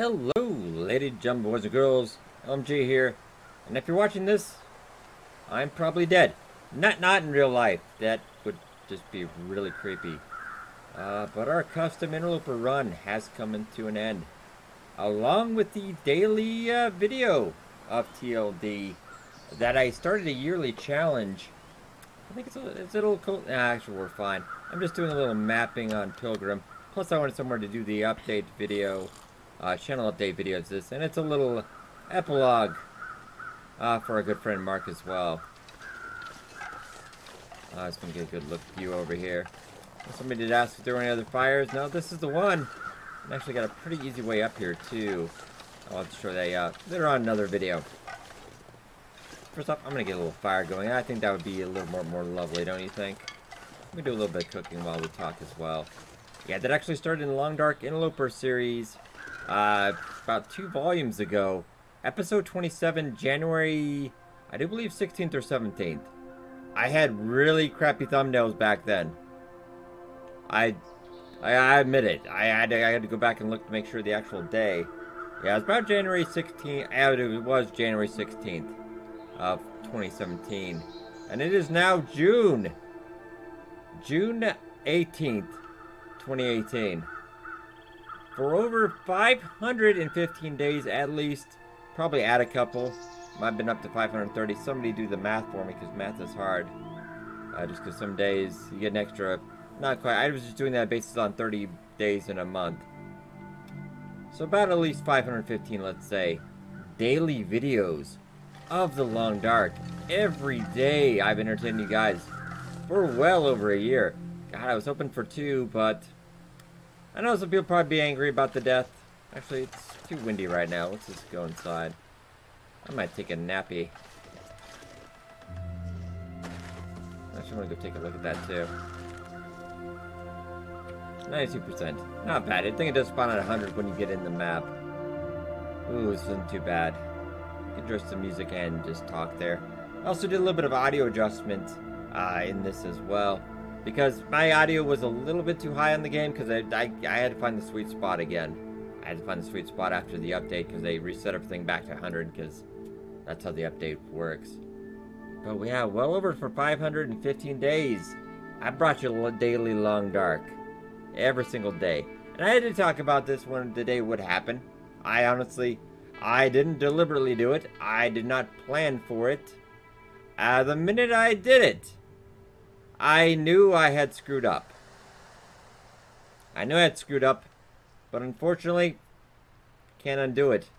Hello, ladies and gentlemen, boys and girls. LMG here, and if you're watching this, I'm probably dead. Not in real life. That would just be really creepy. But our custom interloper run has come into an end, along with the daily video of TLD that I started a yearly challenge. I think it's a little cool. Nah, actually, we're fine. I'm just doing a little mapping on Pilgrim. Plus, I wanted somewhere to do the update video. Channel update videos this, and it's a little epilogue for our good friend Mark as well. I was gonna get a good look view over here. Somebody did ask if there were any other fires. No, this is the one. I actually got a pretty easy way up here too. I'll have to show that out later on another video. First off, I'm gonna get a little fire going. I think that would be a little more lovely, don't you think? We do a little bit of cooking while we talk as well. Yeah, that actually started in the Long Dark Interloper series. About 2 volumes ago, episode 27, January, I do believe 16th or 17th. I had really crappy thumbnails back then. I admit it. I had to go back and look to make sure the actual day. Yeah, it was about January 16th. It was January 16th of 2017, and it is now June 18th, 2018. For over 515 days at least, probably add a couple. Might have been up to 530. Somebody do the math for me, because math is hard. Just because some days you get an extra, not quite. I was just doing that based on 30 days in a month. So about at least 515, let's say, daily videos of the Long Dark. Every day I've entertained you guys for well over a year. God, I was hoping for 2, but I know some people probably be angry about the death. Actually, it's too windy right now. Let's just go inside. I might take a nappy. Actually, I'm gonna go take a look at that too. 92%. Not bad. I think it does spawn at 100 when you get in the map. Ooh, this isn't too bad. You can adjust the music and just talk there. I also did a little bit of audio adjustment in this as well, because my audio was a little bit too high on the game, because I had to find the sweet spot again. I had to find the sweet spot after the update, because they reset everything back to 100, because that's how the update works. But yeah, well over for 515 days, I brought you a daily Long Dark. Every single day. And I had to talk about this when the day would happen. I didn't deliberately do it. I did not plan for it. The minute I did it, I knew I had screwed up. I knew I had screwed up, but unfortunately, can't undo it.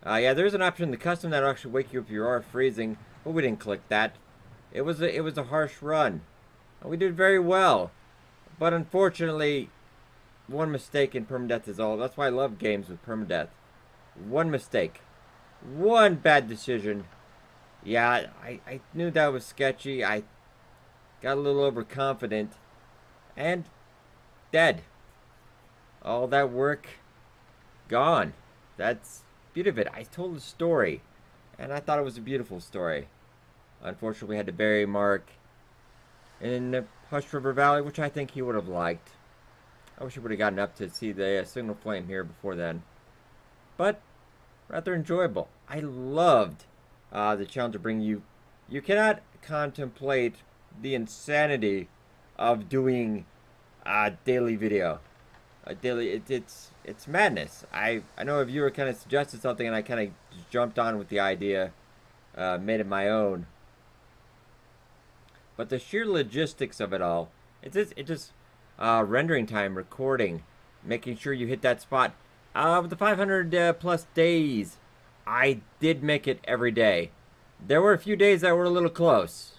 Yeah, there's an option in the custom that'll actually wake you up if you are freezing, but we didn't click that. It was a harsh run. And we did very well. But unfortunately, one mistake in permadeath is all. That's why I love games with permadeath. One mistake. One bad decision. Yeah, I knew that was sketchy. I got a little overconfident. And dead. All that work gone. That's beauty of it. I told a story, and I thought it was a beautiful story. Unfortunately, we had to bury Mark in Hush River Valley, which I think he would have liked. I wish he would have gotten up to see the signal flame here before then. But rather enjoyable. I loved the challenge to bring you. You cannot contemplate the insanity of doing daily video. It's madness. I know a viewer kind of suggested something, and I kind of jumped on with the idea, made it my own. But the sheer logistics of it all, it's just rendering time, recording, making sure you hit that spot. With the 500 plus days, I did make it every day. There were a few days that were a little close,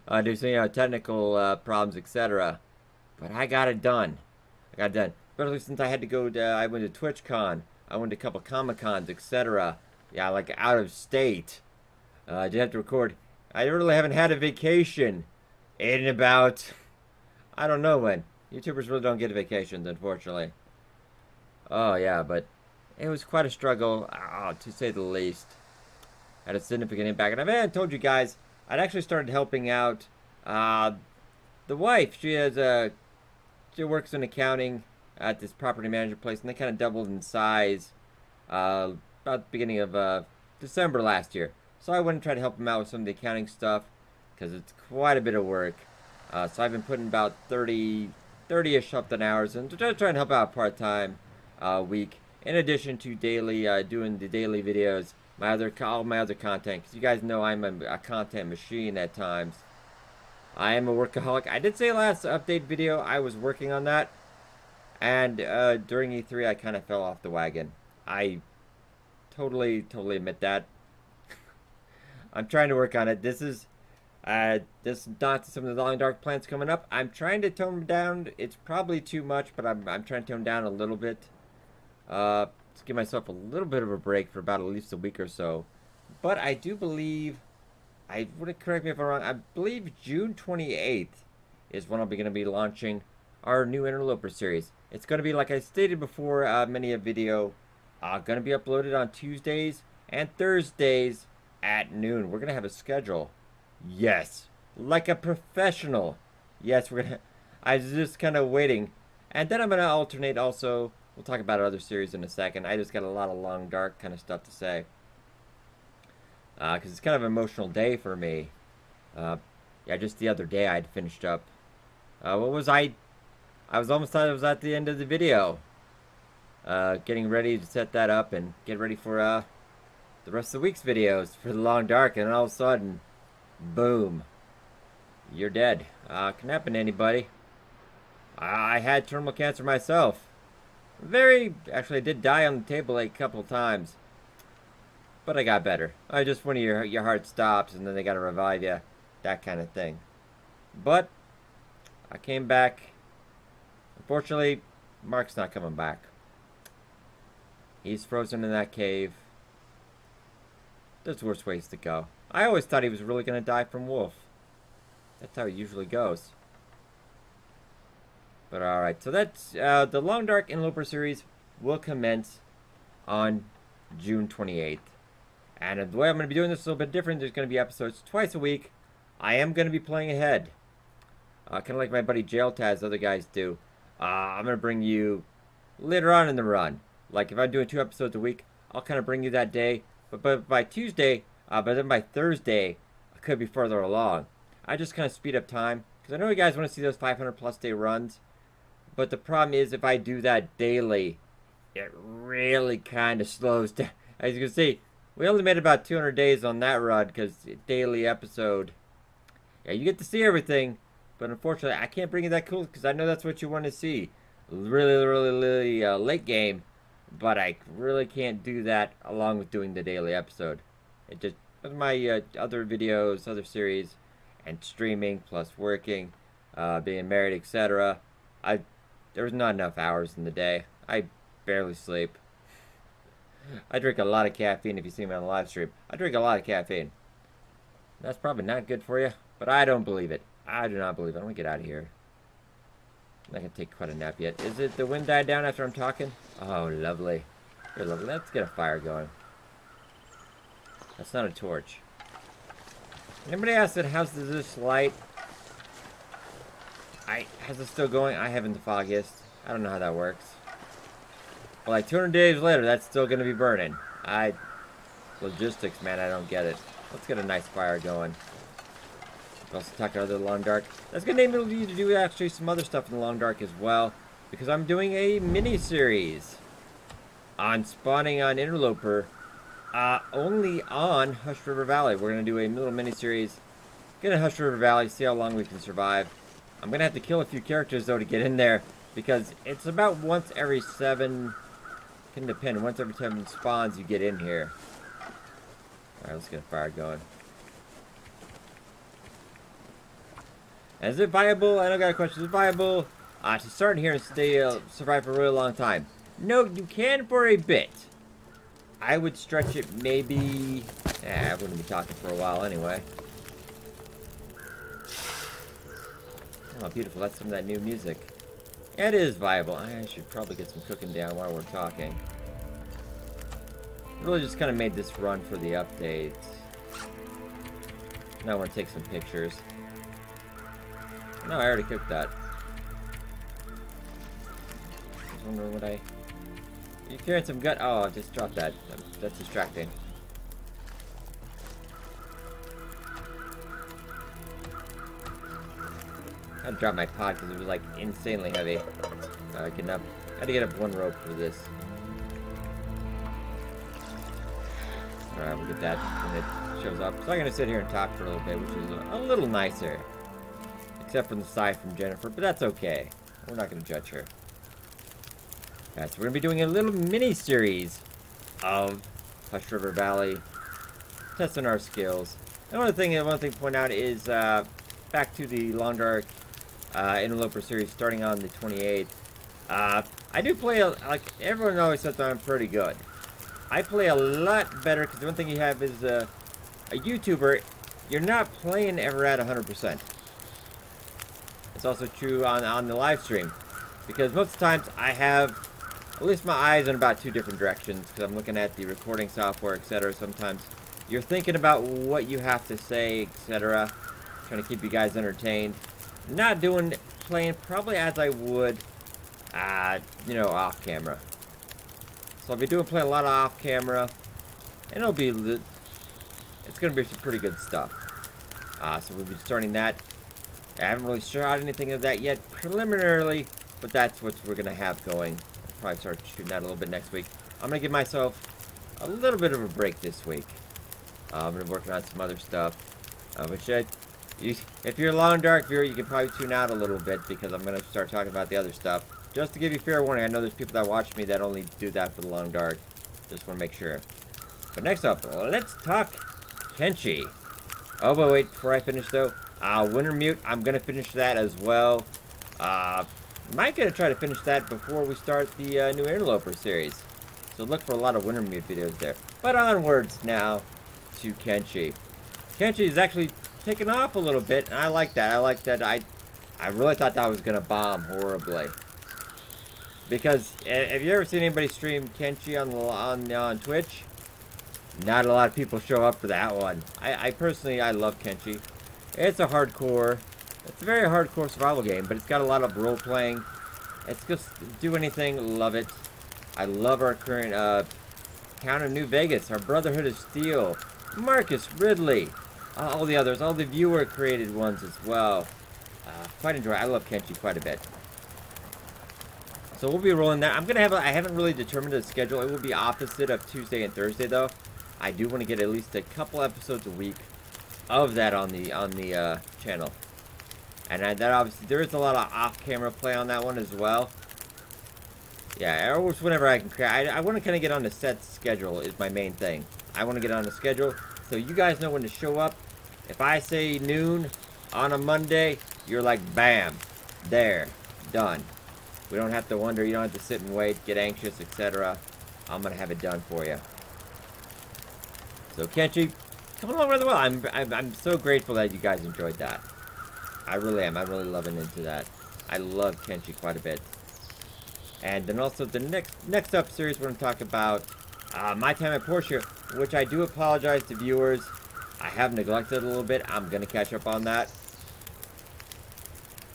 due to technical problems, etc. But I got it done. Especially since I had to go. I went to TwitchCon. I went to a couple Comic Cons, etc. Yeah, like out of state. I did have to record. I really haven't had a vacation in about, I don't know when. YouTubers really don't get vacations, unfortunately. Oh, yeah, but it was quite a struggle, to say the least. Had a significant impact. And I told you guys, I'd actually started helping out the wife. She works in accounting, at this property management place, and they kind of doubled in size about the beginning of December last year. So I went and tried to help them out with some of the accounting stuff because it's quite a bit of work. So I've been putting about 30-ish something hours and to try and help out part-time week, in addition to daily doing the daily videos, all my other content, because you guys know I'm a content machine at times. I am a workaholic. I did say last update video I was working on that, and during E3 I kind of fell off the wagon. I totally admit that. I'm trying to work on it. This is not some of the long dark plans coming up. I'm trying to tone them down. It's probably too much, but I'm trying to tone down a little bit. To give myself a little bit of a break for about at least a week or so. But I do believe, correct me if I'm wrong, I believe June 28th is when I'm going to be launching our new Interloper series. It's going to be, like I stated before, many a video, going to be uploaded on Tuesdays and Thursdays at noon. We're going to have a schedule. Yes, like a professional. Yes, I was just kind of waiting. And then I'm going to alternate also. We'll talk about other series in a second. I just got a lot of long dark kind of stuff to say. Because it's kind of an emotional day for me. Yeah, just the other day I'd finished up. What was I was almost thought I was at the end of the video. Getting ready to set that up and get ready for the rest of the week's videos for the long dark. And all of a sudden, boom. You're dead. Can happen to anybody. I had terminal cancer myself. Actually, I did die on the table a couple of times. But I got better. Just when your heart stops and then they gotta revive you. That kind of thing. But, I came back. Unfortunately, Mark's not coming back. He's frozen in that cave. There's worse ways to go. I always thought he was really gonna die from wolf. That's how it usually goes. But alright, so that's the Long Dark Interloper series will commence on June 28th. And the way I'm going to be doing this is a little bit different. There's going to be episodes twice a week. I am going to be playing ahead. Kind of like my buddy Jailtaz, other guys do. I'm going to bring you later on in the run. Like if I'm doing 2 episodes a week, I'll kind of bring you that day. But by Tuesday, but then by Thursday, I could be further along. I just kind of speed up time. Because I know you guys want to see those 500 plus day runs. But the problem is, if I do that daily, it really kind of slows down. As you can see, we only made about 200 days on that run, because daily episode. Yeah, you get to see everything, but unfortunately, I can't bring you that cool, because I know that's what you want to see. Really late game, but I really can't do that along with doing the daily episode. It just, with my other videos, other series, and streaming, plus working, being married, etc., there's not enough hours in the day. I barely sleep. I drink a lot of caffeine if you see me on the live stream. I drink a lot of caffeine. That's probably not good for you, but I don't believe it. I do not believe it. I'm going to get out of here. I'm not going to take quite a nap yet. Is it the wind died down after I'm talking? Oh, lovely. Very lovely. Let's get a fire going. That's not a torch. Anybody asked that how's this light? How's it still going? I haven't the foggiest. I don't know how that works. But like 200 days later, that's still going to be burning. Logistics, man, I don't get it. Let's get a nice fire going. We'll also talk about the Long Dark. That's going to enable you to do actually some other stuff in the Long Dark as well. Because I'm doing a mini-series on spawning on Interloper. Only on Hush River Valley. We're going to do a little mini-series. Get in Hush River Valley, see how long we can survive. I'm going to have to kill a few characters, though, to get in there. Because it's about once every 7... Can depend. Once every 7 spawns, you get in here. Alright, let's get a fire going. And is it viable? I don't got a question. Is it viable to start in here and stay survive for a really long time? No, you can for a bit. I would stretch it maybe... I wouldn't be talking for a while anyway. Oh, beautiful. That's some of that new music. It is viable. I should probably get some cooking down while we're talking. Really just kind of made this run for the updates. Now I want to take some pictures. No, I already cooked that. was wondering what I... You carrying some gut? Oh, just drop that. That's distracting. I had to drop my pod because it was like insanely heavy. Getting up. I had to get up one rope for this. Alright, we'll get that when it shows up. So I'm going to sit here and talk for a little bit, which is a little nicer. Except for the sigh from Jennifer, but that's okay. We're not going to judge her. Alright, so we're going to be doing a little mini-series of Hush River Valley. Testing our skills. And one thing I want to point out is, back to the Long Dark Interloper series starting on the 28th. I do play, like, everyone always says that I'm pretty good. I play a lot better, because the one thing you have is, a YouTuber, you're not playing ever at 100%. It's also true on the live stream, because most of the times I have at least my eyes in about two different directions, because I'm looking at the recording software, etc. Sometimes you're thinking about what you have to say, etc. Trying to keep you guys entertained. Not playing probably as I would, you know, off camera. So I'll be playing a lot of off camera, and it's going to be some pretty good stuff. So we'll be starting that. I haven't really shot anything of that yet, preliminarily, but that's what we're going to have going. I'll probably start shooting that a little bit next week. I'm going to give myself a little bit of a break this week. I'm going to be working on some other stuff, which if you're a Long Dark viewer, you can probably tune out a little bit, because I'm going to start talking about the other stuff. Just to give you fair warning, I know there's people that watch me that only do that for the Long Dark. Just want to make sure. But next up, let's talk Kenshi. Oh, but wait, before I finish though, Winter Mute, I'm going to finish that as well. Might going to try to finish that before we start the new Interloper series. So look for a lot of Winter Mute videos there. But onwards now to Kenshi. Kenshi is actually taken off a little bit, and I like that. I like that. I really thought that was going to bomb horribly. Because have you ever seen anybody stream Kenshi on Twitch? Not a lot of people show up for that one. I personally love Kenshi. It's a very hardcore survival game, but it's got a lot of role playing. It's just do anything, love it. I love our current town of New Vegas, our Brotherhood of Steel, Marcus Ridley, all the others, all the viewer created ones as well. Quite enjoy. I love Kenshi quite a bit. So we'll be rolling that. I haven't really determined the schedule. It will be opposite of Tuesday and Thursday though. I do want to get at least a couple episodes a week of that on the channel. And that obviously there is a lot of off-camera play on that one as well. Yeah, or whenever I can create. I want to kind of get on the set schedule is my main thing. I want to get on the schedule so you guys know when to show up. If I say noon on a Monday, you're like bam, there, done. We don't have to wonder, you don't have to sit and wait, get anxious, etc. I'm going to have it done for you. So Kenshi, coming along rather well. I'm so grateful that you guys enjoyed that. I really am. I'm really loving into that. I love Kenshi quite a bit. And then also the next up series we're going to talk about My Time at Portia, which I do apologize to viewers. I have neglected a little bit. I'm going to catch up on that.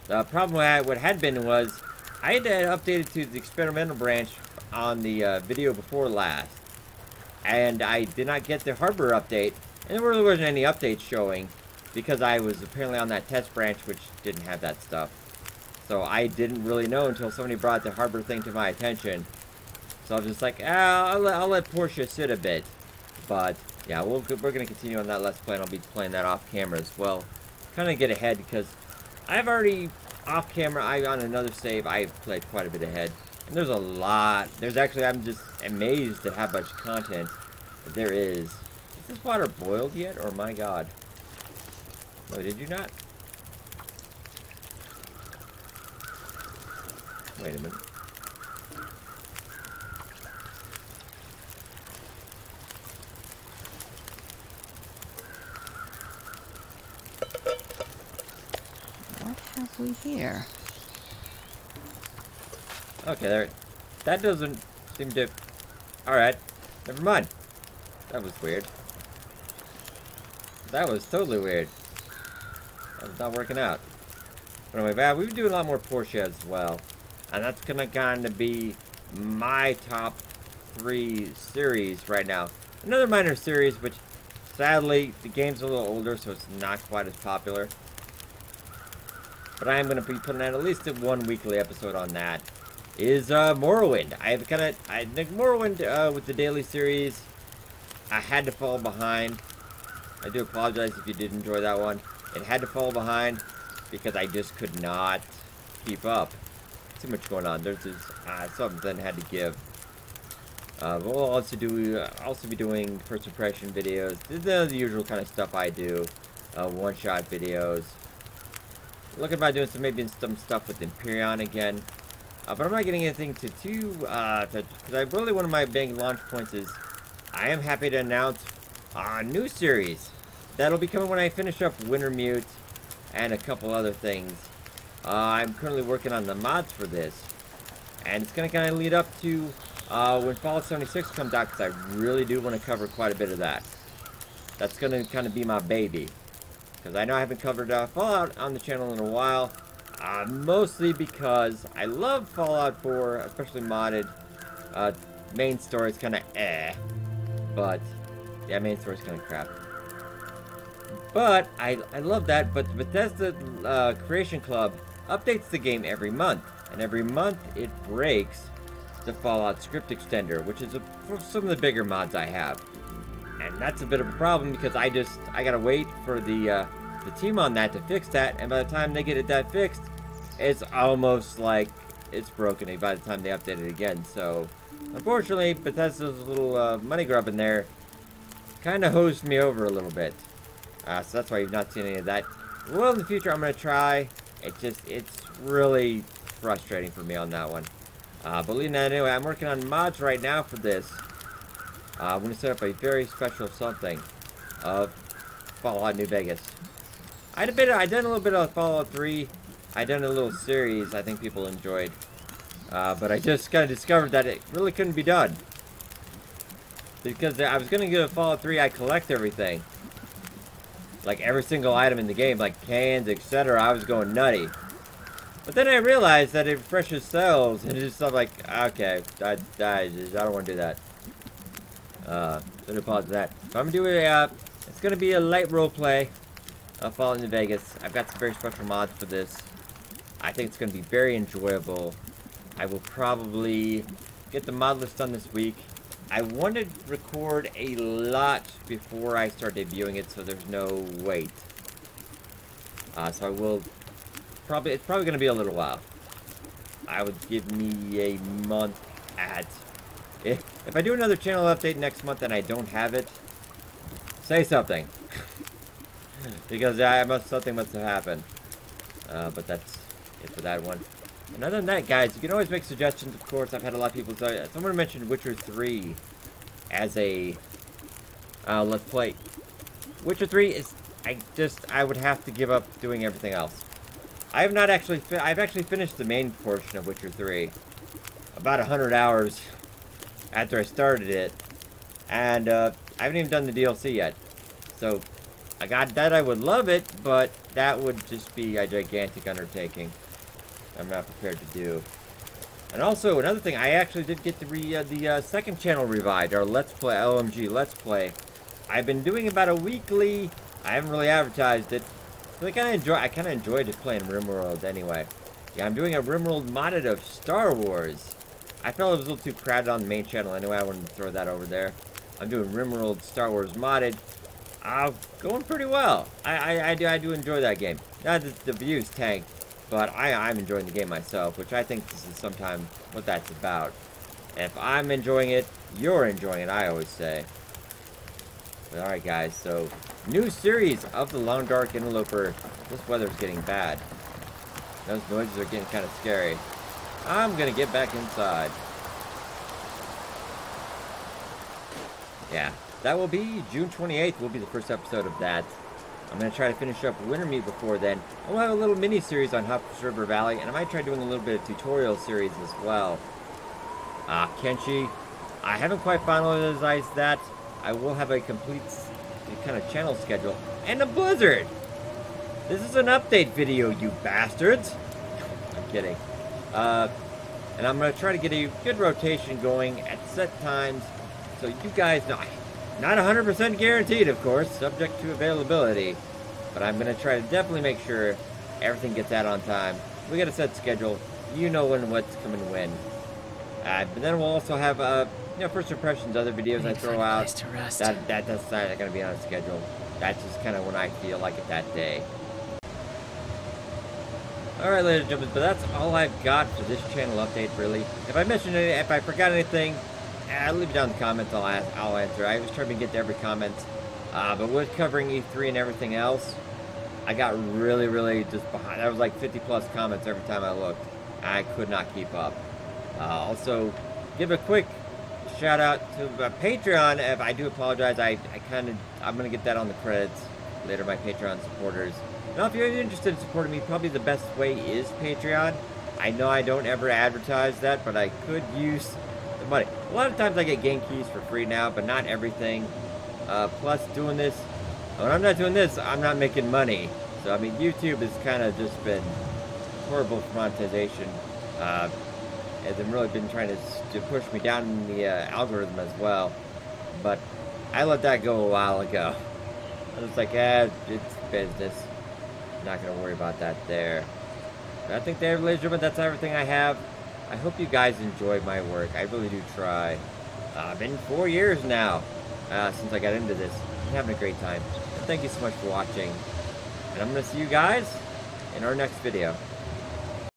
The problem what had been was I had updated to the experimental branch on the video before last, and I did not get the harbor update, and there really wasn't any updates showing because I was apparently on that test branch which didn't have that stuff. So I didn't really know until somebody brought the harbor thing to my attention. So I was just like, I'll let Portia sit a bit. But yeah, we're going to continue on that Let's Play, and I'll be playing that off camera as well. Kind of get ahead because I've already off camera, on another save, I've played quite a bit ahead. And there's a lot. There's actually, I'm just amazed at how much content there is. Is this water boiled yet? Or my god? No, did you not? Wait a minute. What have we here? Okay, there. That doesn't seem to... Alright. Never mind. That was weird. That was totally weird. That was not working out. But anyway, we've been doing a lot more Portia as well. And that's gonna kind of be my top 3 series right now. Another minor series, which sadly the game's a little older, so it's not quite as popular. But I am gonna be putting out at least one weekly episode on that. Is Morrowind. I think Morrowind with the daily series, I had to fall behind. I do apologize if you did enjoy that one. It had to fall behind because I just could not keep up. Too much going on. There's just something I had to give. We'll also be doing first impression videos. The usual kind of stuff I do. One-shot videos. Looking about doing some stuff with Empyrean again. But I'm not getting anything because really one of my big launch points is I am happy to announce a new series that'll be coming when I finish up Wintermute and a couple other things. I'm currently working on the mods for this, and it's going to kind of lead up to when Fallout 76 comes out, because I really do want to cover quite a bit of that. That's going to kind of be my baby, because I know I haven't covered Fallout on the channel in a while. Mostly because I love Fallout 4, especially modded. Main story is kind of but yeah, main story is kind of crap. But I love that. But Bethesda Creation Club updates the game every month, and every month it breaks the Fallout script extender, which is for some of the bigger mods I have, and that's a bit of a problem because I gotta wait for the team on that to fix that, and by the time they get that fixed, it's almost like it's broken by the time they update it again. So unfortunately, Bethesda's little money grub in there kind of hosed me over a little bit. So that's why you've not seen any of that. Well, in the future I'm gonna try. It's really frustrating for me on that one. But leaving that anyway, I'm working on mods right now for this. I'm gonna set up a very special something of Fallout New Vegas. I done a little bit of Fallout 3. I done a little series I think people enjoyed. But I just kind of discovered that it really couldn't be done. Because I was going to get a Fallout 3, I collect everything. Like every single item in the game, like cans, etc. I was going nutty. But then I realized that it refreshes cells, and it's just stuff like, okay, I don't want to do that. So I pause that. So I'm going to do it's going to be a light roleplay of Fallout New Vegas. I've got some very special mods for this. I think it's going to be very enjoyable. I will probably get the mod list done this week. I want to record a lot before I start debuting it, so there's no wait. So I will probably, it's probably going to be a little while. I would give me a month at, if I do another channel update next month and I don't have it, say something. Because something must have happened. But that's it for that one. And other than that, guys, you can always make suggestions, of course. I've had a lot of people say, someone mentioned Witcher 3 as a let's play. Witcher 3 is, I would have to give up doing everything else. I've actually finished the main portion of Witcher 3 about 100 hours after I started it, and I haven't even done the DLC yet. So I got that. I would love it, but that would just be a gigantic undertaking I'm not prepared to do. And also, another thing, I actually did get the second channel revived, our Let's Play, LMG Let's Play. I've been doing about a weekly, I haven't really advertised it, but I kind of enjoyed just playing RimWorld anyway. Yeah, I'm doing a RimWorld modded of Star Wars. I felt it was a little too crowded on the main channel anyway, I wanted to throw that over there. I'm doing RimWorld Star Wars modded. Going pretty well. I do enjoy that game. Now the views tank, but I'm enjoying the game myself, which I think this is sometimes what that's about. If I'm enjoying it, you're enjoying it, I always say. But alright guys, so new series of the Long Dark Interloper. This weather's getting bad. Those noises are getting kind of scary. I'm gonna get back inside. Yeah, that will be June 28th will be the first episode of that. I'm going to try to finish up Wintermute before then. I will have a little mini-series on Huff's River Valley, and I might try doing a little bit of tutorial series as well. Kenshi, I haven't quite finalized that. I will have a complete kind of channel schedule. And a blizzard! This is an update video, you bastards! I'm kidding. And I'm going to try to get a good rotation going at set times, so you guys know. Not 100% guaranteed, of course, subject to availability. But I'm going to try to definitely make sure everything gets out on time. We got a set schedule. You know what's coming when. But then we'll also have, first impressions, other videos I throw out. That's not going to be on a schedule. That's just kind of when I feel like it that day. Alright, ladies and gentlemen, but that's all I've got for this channel update, really. If I mentioned it, if I forgot anything, leave it down in the comments, I'll answer. I was trying to get to every comment. But with covering E3 and everything else, I got really just behind. That was like 50 plus comments every time I looked. I could not keep up. Also, give a quick shout out to Patreon. If I do apologize, I'm gonna get that on the credits later. My Patreon supporters. Now, if you're interested in supporting me, probably the best way is Patreon. I know I don't ever advertise that, but I could use the money. A lot of times I get game keys for free now, but not everything. Plus, doing this, when I'm not doing this, I'm not making money. So, I mean, YouTube has kind of just been horrible for monetization. As they've really been trying to push me down in the algorithm as well. But I let that go a while ago. I was like, it's business. Not going to worry about that there. But I think there, ladies and gentlemen, that's everything I have. I hope you guys enjoyed my work. I really do try. Been 4 years now since I got into this. I'm having a great time. And thank you so much for watching. And I'm going to see you guys in our next video.